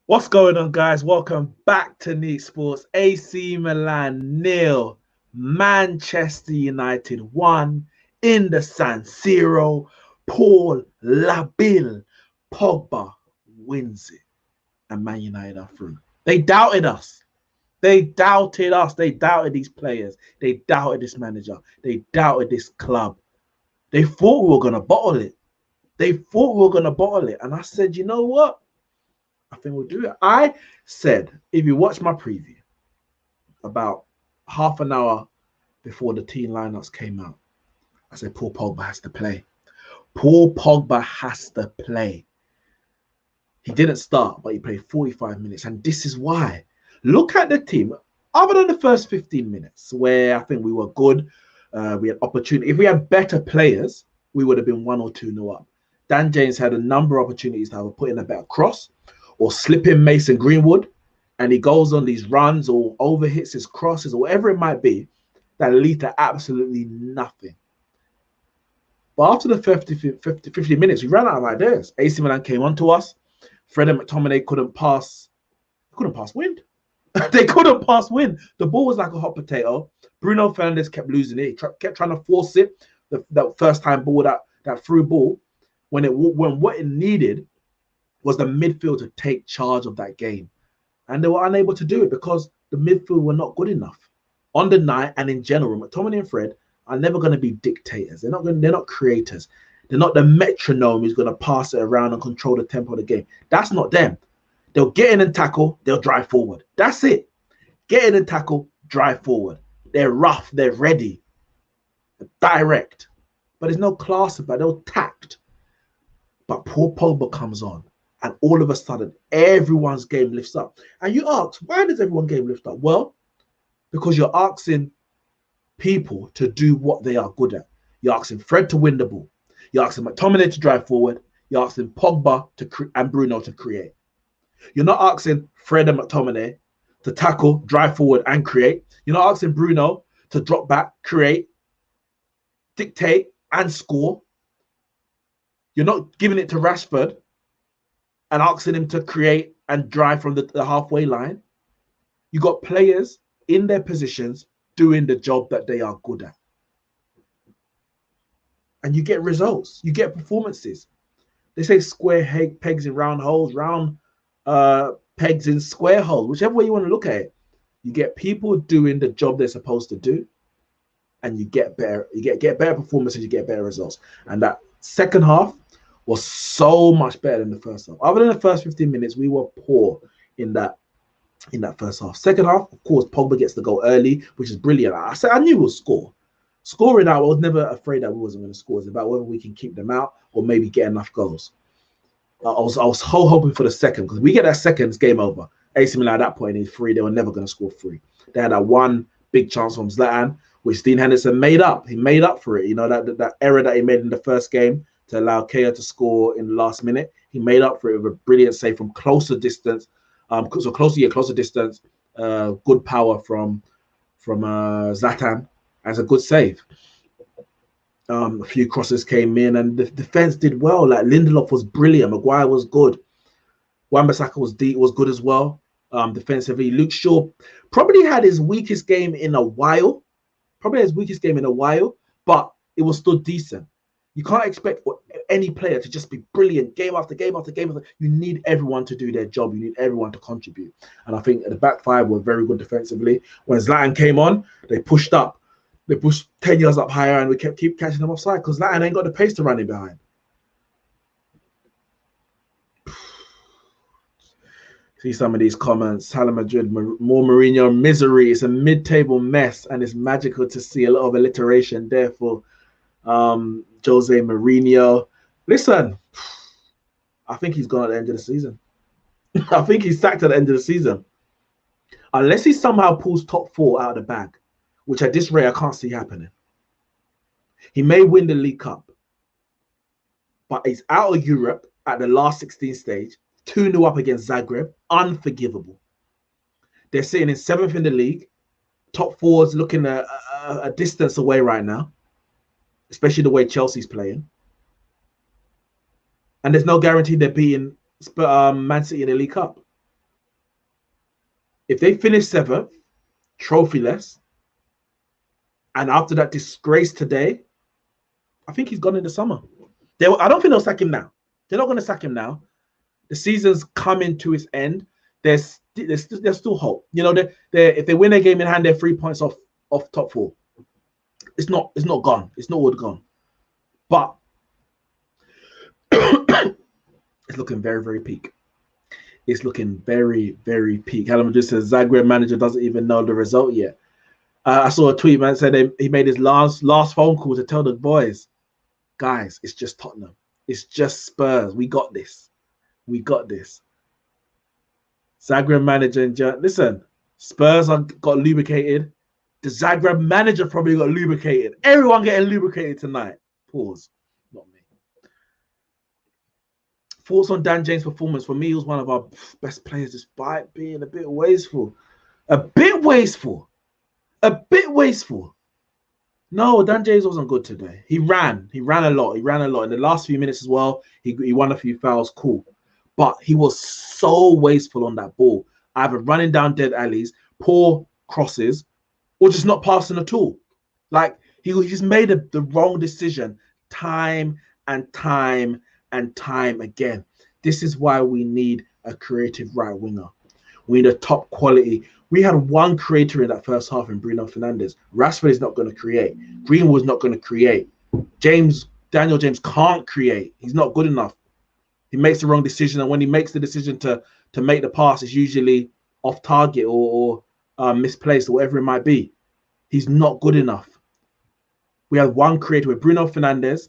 What's going on, guys? Welcome back to Neeks Sports. AC Milan nil, Manchester United 1 in the San Siro. Paul Labille Pogba wins it, and Man United are through. They doubted us. They doubted us. They doubted these players. They doubted this manager. They doubted this club. They thought we were going to bottle it. They thought we were going to bottle it. And I said, you know what? I think we'll do it. I said, if you watch my preview, about half an hour before the team lineups came out, I said, Paul Pogba has to play. Paul Pogba has to play. He didn't start, but he played 45 minutes. And this is why. Look at the team. Other than the first 15 minutes, where I think we were good, we had opportunity. If we had better players, we would have been 1 or 2-0 up. Dan James had a number of opportunities to have put in a better cross or slip in Mason Greenwood, and he goes on these runs or overhits his crosses or whatever it might be that lead to absolutely nothing. But after the 50 minutes, we ran out of ideas. AC Milan came onto us. Fred and McTominay couldn't pass wind. They couldn't pass wind. The ball was like a hot potato. Bruno Fernandes kept losing it. He kept trying to force it. That first time ball, that through ball, when what it needed was the midfield to take charge of that game. And they were unable to do it because the midfield were not good enough. On the night and in general, McTominay and Fred are never going to be dictators. They're not creators. They're not the metronome who's going to pass it around and control the tempo of the game. That's not them. They'll get in and tackle, they'll drive forward. That's it. Get in and tackle, drive forward. They're rough, they're ready, they're direct. But there's no class about it, no tact. But Paul Pogba comes on, and all of a sudden, everyone's game lifts up. And you ask, why does everyone's game lift up? Well, because you're asking people to do what they are good at. You're asking Fred to win the ball. You're asking McTominay to drive forward. You're asking Pogba and Bruno to create. You're not asking Fred and McTominay to tackle, drive forward, and create. You're not asking Bruno to drop back, create, dictate, and score. You're not giving it to Rashford and asking him to create and drive from the halfway line. You got players in their positions doing the job that they are good at. And you get results. You get performances. They say square pegs in round holes, round pegs in square holes, whichever way you want to look at it. You get people doing the job they're supposed to do, and you get better. You get better performances. You get better results. And that second half was so much better than the first half. Other than the first 15 minutes, we were poor in that first half. Second half, of course, Pogba gets the goal early, which is brilliant. I knew we'll score. Scoring out, I was never afraid that we wasn't going to score. It's about whether we can keep them out or maybe get enough goals. I was hoping for the second, because we get that second, it's game over. AC Milan at that point is free. They were never going to score three. They had that one big chance from Zlatan, which Dean Henderson made up. He made up for it. You know, that error that he made in the first game to allow Kea to score in the last minute. He made up for it with a brilliant save from closer distance. Closer distance. Good power from Zlatan as a good save. A few crosses came in, and the defense did well. Like Lindelof was brilliant. Maguire was good. Wan-Bissaka was good as well. Defensively, Luke Shaw probably had his weakest game in a while. But it was still decent. You can't expect any player to just be brilliant game after game after game. You need everyone to do their job. You need everyone to contribute. And I think the back five were very good defensively. When Zlatan came on, they pushed up. They pushed 10 yards up higher, and we keep catching them offside because Zlatan ain't got the pace to run in behind. See some of these comments. Hala Madrid, more Mourinho misery. It's a mid-table mess, and it's magical to see a lot of alliteration there for Jose Mourinho. Listen, I think he's gone at the end of the season. I think he's sacked at the end of the season. Unless he somehow pulls top four out of the bag, which at this rate I can't see happening. He may win the League Cup, but he's out of Europe at the last 16 stage, 2-0 up against Zagreb, unforgivable. They're sitting in 7th in the league. Top four's looking a distance away right now, especially the way Chelsea's playing. And there's no guarantee they're beating Man City in the League Cup. If they finish 7th, trophyless, and after that disgrace today, I think he's gone in the summer. I don't think they'll sack him now. They're not going to sack him now. The season's coming to its end. There's still hope. You know, if they win a game in hand, they're 3 points off top 4. It's not gone. It's not all gone. But it's looking very, very peak. It's looking very, very peak. Adam just says Zagreb manager doesn't even know the result yet. I saw a tweet, man, said he made his last phone call to tell the boys, guys, it's just Tottenham. It's just Spurs. We got this. We got this. Zagreb manager and listen, Spurs got lubricated. The Zagreb manager probably got lubricated. Everyone getting lubricated tonight. Pause. Not me. Thoughts on Dan James' performance? For me, he was one of our best players, despite being a bit wasteful. A bit wasteful. A bit wasteful. No, Dan James wasn't good today. He ran a lot. In the last few minutes as well, he won a few fouls. Cool. But he was so wasteful on that ball. Either running down dead alleys, poor crosses, or just not passing at all. Like, he just made the wrong decision time and time and time again. This is why we need a creative right winger. We need a top quality. We had one creator in that first half in Bruno Fernandes. Rashford is not going to create. Greenwood's not going to create. Daniel James can't create. He's not good enough. He makes the wrong decision, and when he makes the decision to make the pass, it's usually off target or misplaced or whatever it might be. He's not good enough. We had one creator with Bruno Fernandes,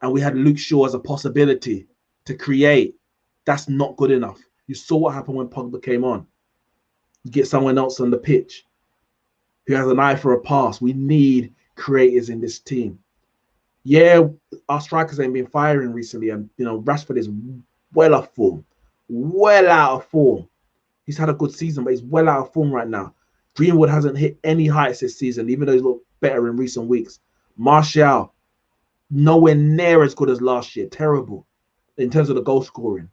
and we had Luke Shaw as a possibility to create. That's not good enough. You saw what happened when Pogba came on. You get someone else on the pitch who has an eye for a pass. We need creators in this team. Yeah, our strikers ain't been firing recently, and Rashford is well off form, well out of form. He's had a good season, but he's well out of form right now. Greenwood hasn't hit any heights this season, even though he's looked better in recent weeks. Martial, nowhere near as good as last year. Terrible in terms of the goal scoring.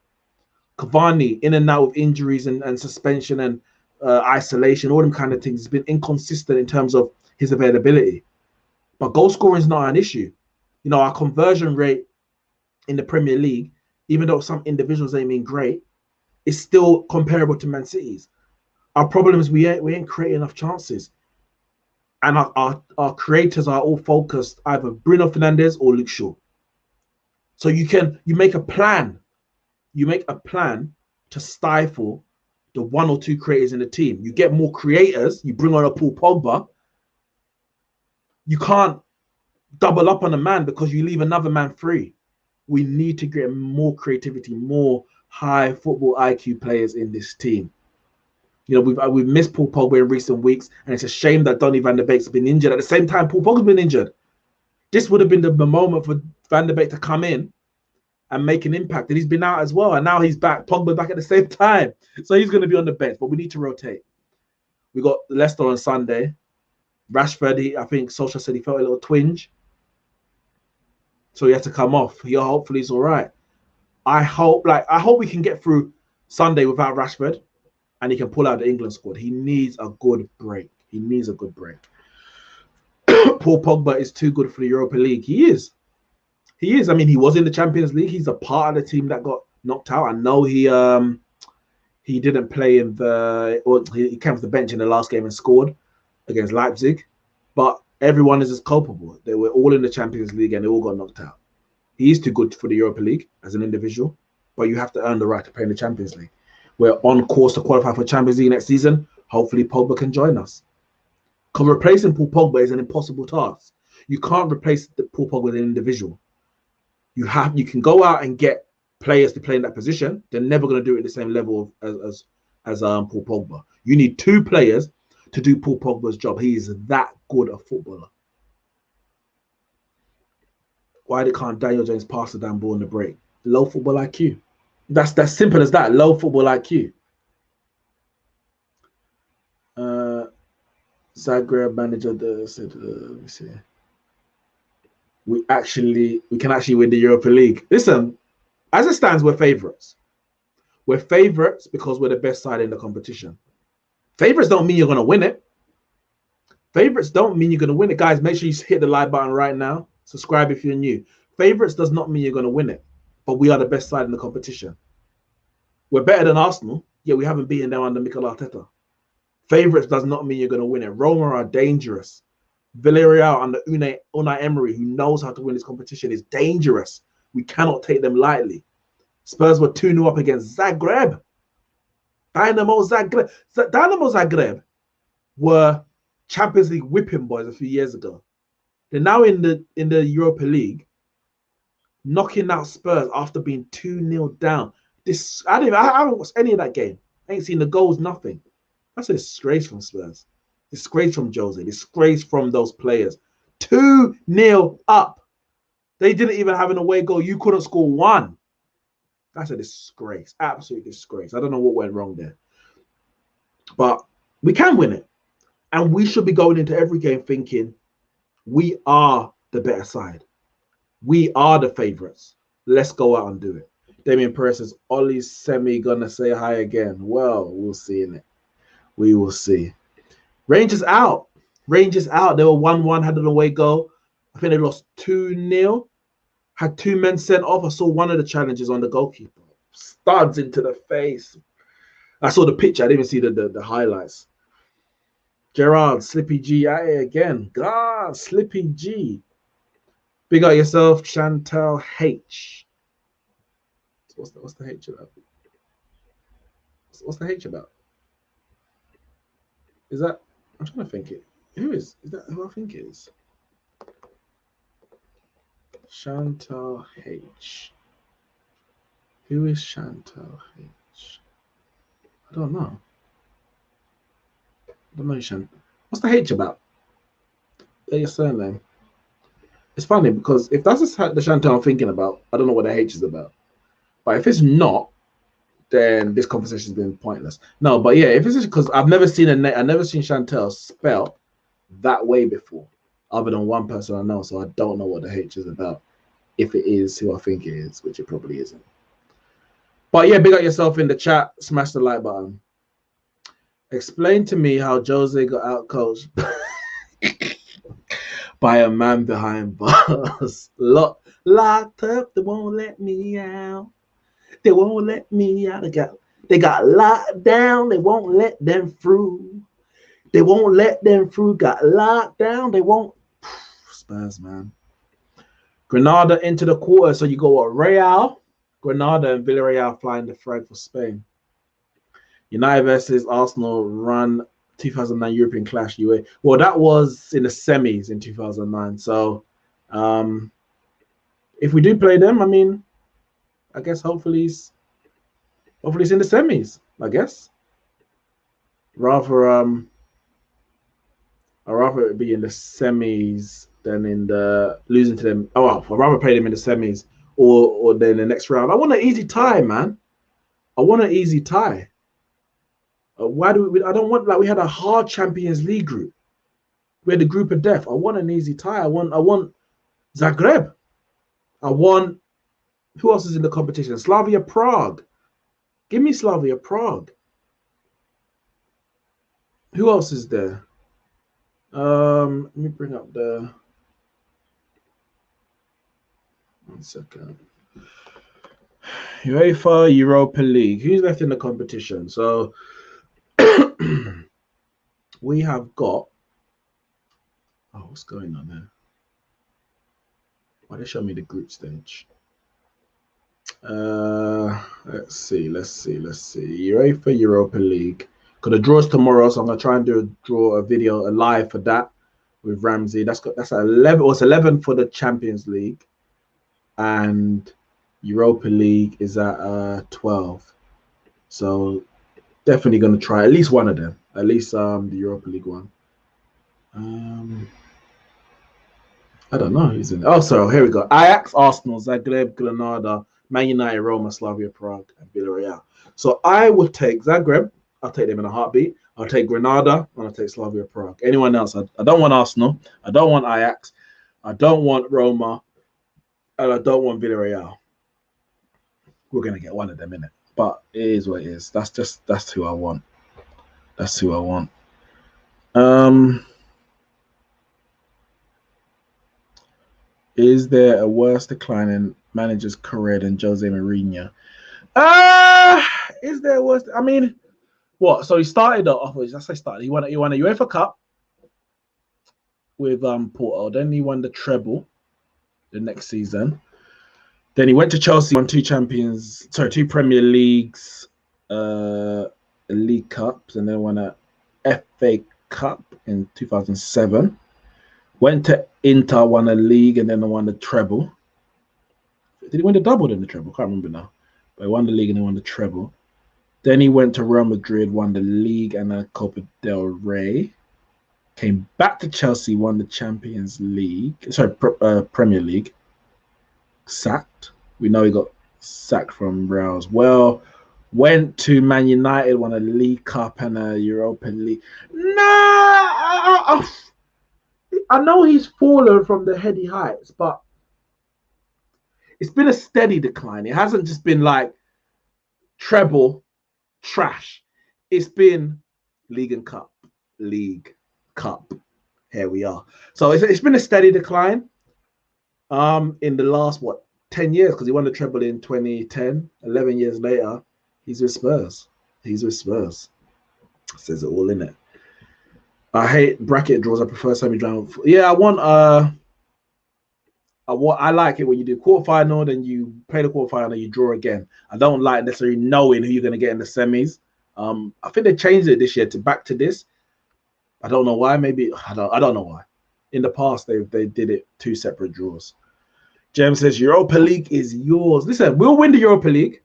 Cavani, in and out of injuries and suspension and isolation, all them kind of things. He's been inconsistent in terms of his availability. But goal scoring is not an issue. Our conversion rate in the Premier League, even though some individuals ain't been great, is still comparable to Man City's. Our problem is we ain't creating enough chances. And our creators are all focused either Bruno Fernandes or Luke Shaw. So you make a plan. You make a plan to stifle the 1 or 2 creators in the team. You get more creators. You bring on a Paul Pogba. You can't double up on a man because you leave another man free. We need to get more creativity, more high football IQ players in this team. We've missed Paul Pogba in recent weeks, and it's a shame that Donny van der Beek's been injured. At the same time, Paul Pogba's been injured. This would have been the moment for Van der Beek to come in and make an impact. And he's been out as well, and now he's back. Pogba back at the same time, so he's going to be on the bench. But we need to rotate. We got Leicester on Sunday. Rashford, I think Solskjaer said he felt a little twinge, so he had to come off. Hopefully he's all right. I hope we can get through Sunday without Rashford, and he can pull out the England squad. He needs a good break. Paul Pogba is too good for the Europa League. He is. I mean, he was in the Champions League. He's a part of the team that got knocked out. I know he didn't play he came off the bench in the last game and scored against Leipzig, but everyone is as culpable. They were all in the Champions League and they all got knocked out. He is too good for the Europa League as an individual, but you have to earn the right to play in the Champions League. We're on course to qualify for Champions League next season. Hopefully Pogba can join us. Because replacing Paul Pogba is an impossible task. You can't replace Paul Pogba with an individual. You can go out and get players to play in that position. They're never going to do it at the same level as Paul Pogba. You need 2 players to do Paul Pogba's job. He is that good a footballer. Why can't Daniel James pass the damn ball in the break? Low football IQ. That's simple as that. Low football IQ. Zagreb manager said, let me see. We can actually win the Europa League. Listen, as it stands, we're favourites. We're favourites because we're the best side in the competition. Favorites don't mean you're going to win it. Favorites don't mean you're going to win it. Guys, make sure you hit the like button right now. Subscribe if you're new. Favorites does not mean you're going to win it, but we are the best side in the competition. We're better than Arsenal, yet we haven't beaten them under Mikel Arteta. Favorites does not mean you're going to win it. Roma are dangerous. Villarreal under Unai Emery, who knows how to win this competition, is dangerous. We cannot take them lightly. Spurs were 2-0 up against Zagreb. Dynamo Zagreb were Champions League whipping boys a few years ago. They're now in the Europa League, knocking out Spurs after being 2-0 down. I haven't watched any of that game. I ain't seen the goals, nothing. That's a disgrace from Spurs. Disgrace from Jose. Disgrace from those players. 2-0 up. They didn't even have an away goal. You couldn't score one. That's a disgrace. Absolute disgrace. I don't know what went wrong there. But we can win it. And we should be going into every game thinking we are the better side. We are the favourites. Let's go out and do it. Damien Perez says, Ollie's semi gonna say hi again. Well, we'll see in it. We will see. Rangers out. Rangers out. They were 1-1, had an away goal. I think they lost 2-0. Had 2 men sent off. I saw one of the challenges on the goalkeeper. Studs into the face. I saw the picture. I didn't even see the highlights. Gerard, Slippy G at it again. God, Slippy G. Big up yourself, Chantal H. What's the H about? What's the H about? Is that? I'm trying to think it. Who is that? Who I think it is? Chantal H. Who is Chantal H? I don't know. What's the H about? Your surname. It's funny because if that's the Chantal I'm thinking about, I don't know what the H is about. But if it's not, then this conversation's been pointless. No, but yeah, if it's because I've never seen Chantal spelled that way before, other than one person I know, so I don't know what the H is about. If it is who I think it is, which it probably isn't. But yeah, big up yourself in the chat. Smash the like button. Explain to me how Jose got out coached by a man behind bars. Locked up, they won't let me out. They won't let me out. They got locked down, they won't let them through. They won't let them through. Got locked down, they won't. Spurs, man. Granada into the quarter, so you go Real, Granada, and Villarreal flying the flag for Spain. United versus Arsenal run 2009 European clash. Well, that was in the semis in 2009. So, if we do play them, I mean, I guess hopefully it's in the semis. I guess. I'd rather it be in the semis than in the losing to them. Oh, well, I'd rather play them in the semis or then the next round. I want an easy tie, man. I want an easy tie. Why do we? I don't want like we had a hard Champions League group. We had a group of death. I want an easy tie. I want Zagreb. I want who else is in the competition? Slavia Prague. Give me Slavia Prague. Who else is there? Let me bring up the 1 second. UEFA Europa League. Who's left in the competition? So we have got. Oh, what's going on there? Why they show me the group stage? Let's see. UEFA Europa League. Because the draw's tomorrow, so I'm gonna try and draw a video, a live for that with Ramsey. That's at 11. Well, it's 11 for the Champions League, and Europa League is at 12. So definitely gonna try at least one of them. At least the Europa League one. I don't know who's in. Oh, sorry. Here we go. Ajax, Arsenal, Zagreb, Granada, Man United, Roma, Slavia Prague, and Villarreal. So I would take Zagreb. I'll take them in a heartbeat. I'll take Granada, and I'll take Slavia Prague. Anyone else? I don't want Arsenal. I don't want Ajax. I don't want Roma, and I don't want Villarreal. We're gonna get one of them in it, but it is what it is. That's who I want. That's who I want. Is there a worse decline in manager's career than Jose Mourinho? Is there a worse? I mean, what? So he started off. I say started. He won a UEFA Cup with Porto. Then he won the treble the next season. Then he went to Chelsea, won two Premier Leagues, a League Cups, and then won a FA Cup in 2007. Went to Inter, won a league, and then won the treble. Did he win the double then the treble? Can't remember now. But he won the league and he won the treble. Then he went to Real Madrid, won the league and a Copa del Rey. Came back to Chelsea, won the Champions League. Premier League. Sacked. We know he got sacked from Real as well. Went to Man United, won a League Cup and a Europa League. I know he's fallen from the heady heights, but it's been a steady decline. It hasn't just been like treble trash. It's been League and Cup, League, Cup. Here we are. So it's been a steady decline in the last, 10 years, because he won the treble in 2010. 11 years later, he's with Spurs. Says it all in it. I hate bracket draws. I prefer semi-final. Yeah, I like it when you do quarterfinal, then you play the quarterfinal, and you draw again. I don't like necessarily knowing who you're going to get in the semis. I think they changed it this year back to this. I don't know why. Maybe I don't know why. In the past, they did it 2 separate draws. Jem says Europa League is yours. Listen, we'll win the Europa League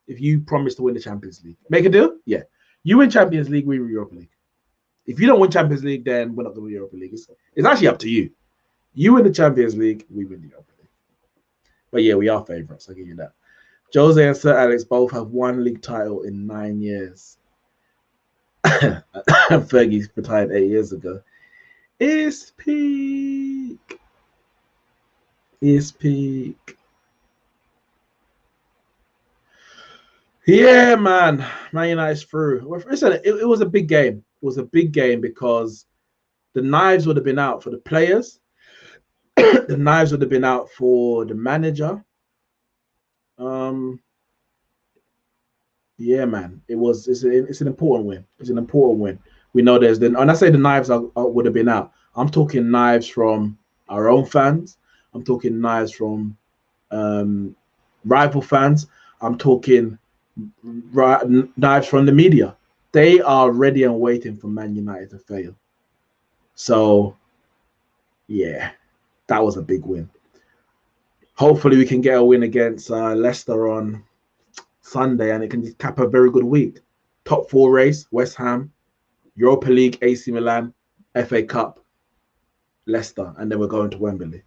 if you promise to win the Champions League. Make a deal? Yeah. You win Champions League, we win Europa League. If you don't win Champions League, then we're not going to win Europa League. It's actually up to you. You win the Champions League, we win the Europa League. But yeah, we are favourites. I'll give you that. Jose and Sir Alex both have one league title in 9 years. Fergie retired 8 years ago. It's peak. It's peak. Yeah, man. Man United's through. Listen, it was a big game. It was a big game because the knives would have been out for the players. The knives would have been out for the manager. Yeah, man. It's an important win. It's an important win. We know and I say the knives would have been out. I'm talking knives from our own fans. I'm talking knives from rival fans. I'm talking knives from the media. They are ready and waiting for Man United to fail. So, yeah, that was a big win. Hopefully, we can get a win against Leicester on Sunday, and it can cap a very good week. Top 4 race: West Ham, Europa League, AC Milan, FA Cup, Leicester, and then we're going to Wembley.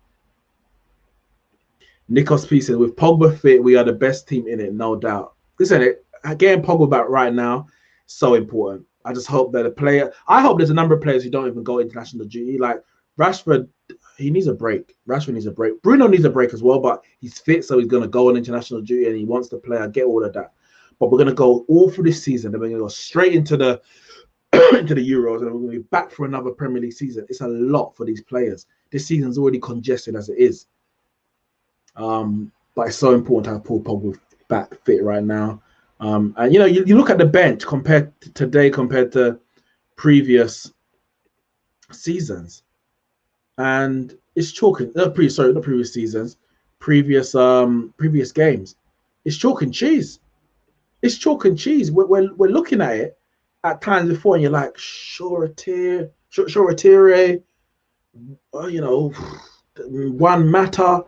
Nikos P says, with Pogba fit, we are the best team in it, no doubt. Listen, getting Pogba back right now, so important. I just hope that I hope there's a number of players who don't even go international duty. Like Rashford, he needs a break. Rashford needs a break. Bruno needs a break as well, but he's fit, so he's going to go on international duty and he wants to play. I get all of that. But we're going to go all through this season. Then we're going to go straight into the into the Euros, and we're going to be back for another Premier League season. It's a lot for these players. This season's already congested as it is. But it's so important to have Paul Pogba back fit right now. And you look at the bench compared to today compared to previous seasons, and it's chalking. Not previous seasons, previous games. It's chalk and cheese. It's chalk and cheese. We're looking at it at times before, and you're like, Shoretire, Juan Mata,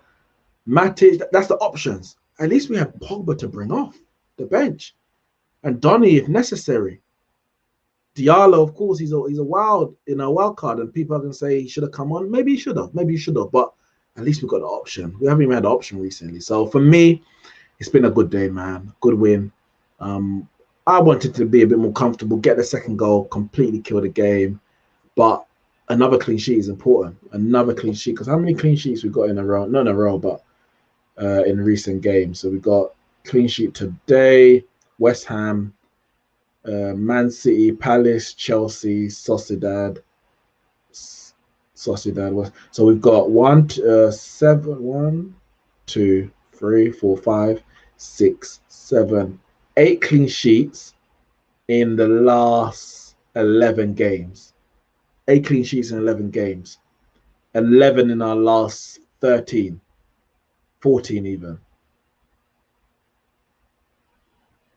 Matic. That's the options. At least we have Pogba to bring off the bench, and Donny if necessary. Diallo, of course, he's a wild card, and people are gonna say he should have come on. Maybe he should have, but at least we got the option. We haven't even had the option recently. So for me, it's been a good day, man. Good win. I wanted to be a bit more comfortable, get the second goal, completely kill the game, but another clean sheet is important. Another clean sheet, because how many clean sheets we got in a row? Not in a row, but in recent games. So we got clean sheet today, West Ham, Man City, Palace, Chelsea, Sociedad. So we've got 8 clean sheets in the last 11 games. 8 clean sheets in 11 games. 11 in our last 13, 14 even.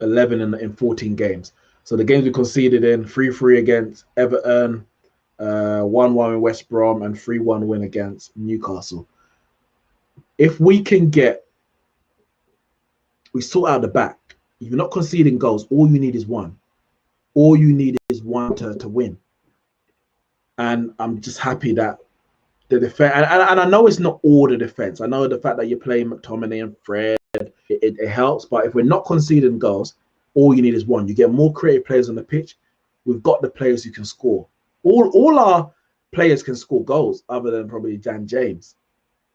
11 in 14 games. So the games we conceded in, 3-3 against Everton, 1-1 in West Brom, and 3-1 win against Newcastle. If we sort out the back. If you're not conceding goals, all you need is one. All you need is one to win. And I'm just happy that the defense, and I know it's not all the defense. I know the fact that you're playing McTominay and Fred, it helps. But if we're not conceding goals, all you need is one. You get more creative players on the pitch. We've got the players who can score. All our players can score goals, other than probably Dan James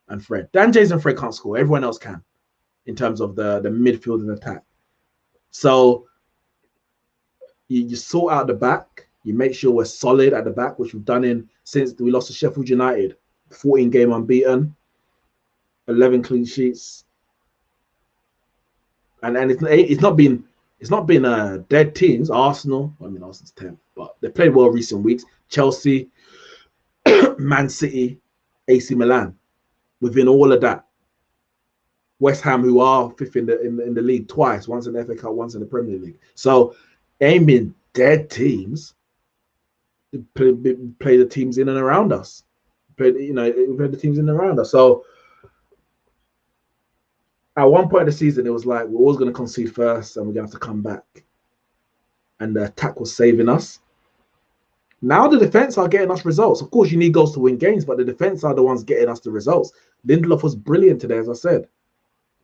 and Fred. Dan James and Fred can't score. Everyone else can, in terms of the midfield and attack. So you sort out the back. You make sure we're solid at the back, which we've done since we lost to Sheffield United. 14 game unbeaten, 11 clean sheets, and it's not been dead teams. Arsenal, Arsenal's 10th, but they played well recent weeks. Chelsea, Man City, AC Milan. Within all of that, West Ham, who are fifth in the league twice, once in the FA Cup, once in the Premier League. So they ain't been dead teams. Play the teams in and around us. Play the teams in and around us. So at one point in the season, it was like we're always going to concede first, and we're going to have to come back. And the attack was saving us. Now the defense are getting us results. Of course, you need goals to win games, but the defense are the ones getting us the results. Lindelof was brilliant today, as I said.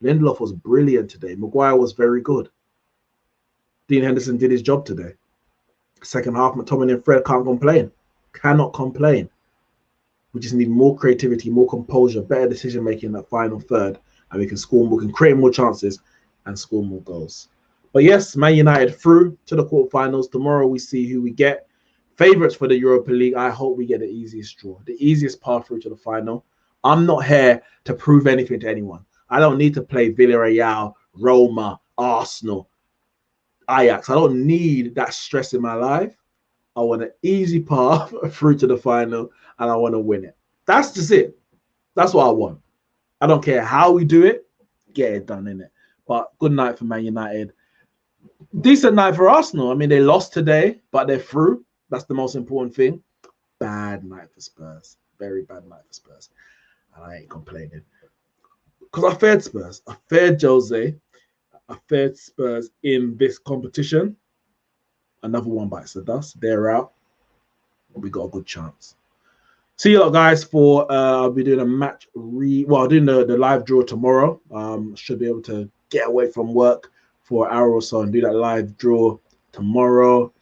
Lindelof was brilliant today. Maguire was very good. Dean Henderson did his job today. Second half, McTominay and Fred can't complain. Cannot complain. We just need more creativity, more composure, better decision making in that final third, and we can create more chances and score more goals. But yes, Man United through to the quarterfinals. Tomorrow we see who we get. Favourites for the Europa League. I hope we get the easiest draw, the easiest path through to the final. I'm not here to prove anything to anyone. I don't need to play Villarreal, Roma, Arsenal, Ajax. I don't need that stress in my life. I want an easy path through to the final, and I want to win it. That's just it. That's what I want. I don't care how we do it. Get it done, innit? But good night for Man United. Decent night for Arsenal. I mean, they lost today, but they're through. That's the most important thing. Bad night for Spurs. Very bad night for Spurs. And I ain't complaining. Because I feared Spurs. I feared Jose. I feared Spurs in this competition. Another one bites the dust. They're out. We got a good chance. See you lot, guys, for I'll be doing a match doing the live draw tomorrow. Should be able to get away from work for an hour or so and do that live draw tomorrow.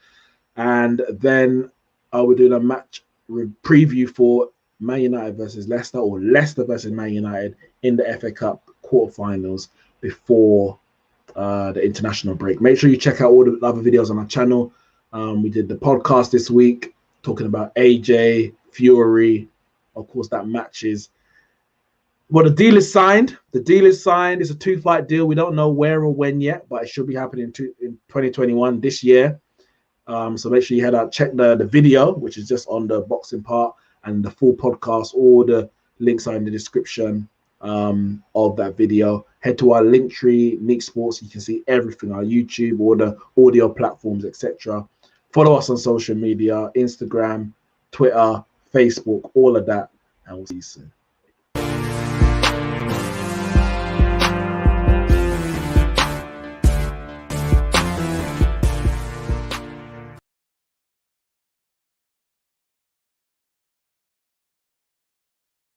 And then I'll be doing a match preview for Man United versus Leicester, or Leicester versus Man United in the FA Cup quarterfinals before the international break. Make sure you check out all the other videos on our channel. We did the podcast this week talking about AJ, Fury. Of course, that matches. Well, the deal is signed. The deal is signed. It's a 2-fight deal. We don't know where or when yet, but it should be happening in 2021 this year. So make sure you head out, check the video, which is just on the boxing part, and the full podcast. All the links are in the description of that video. Head to our link tree, Neeks Sports. You can see everything, our YouTube, all the audio platforms, etc. Follow us on social media, Instagram, Twitter, Facebook, all of that, and we'll see you soon.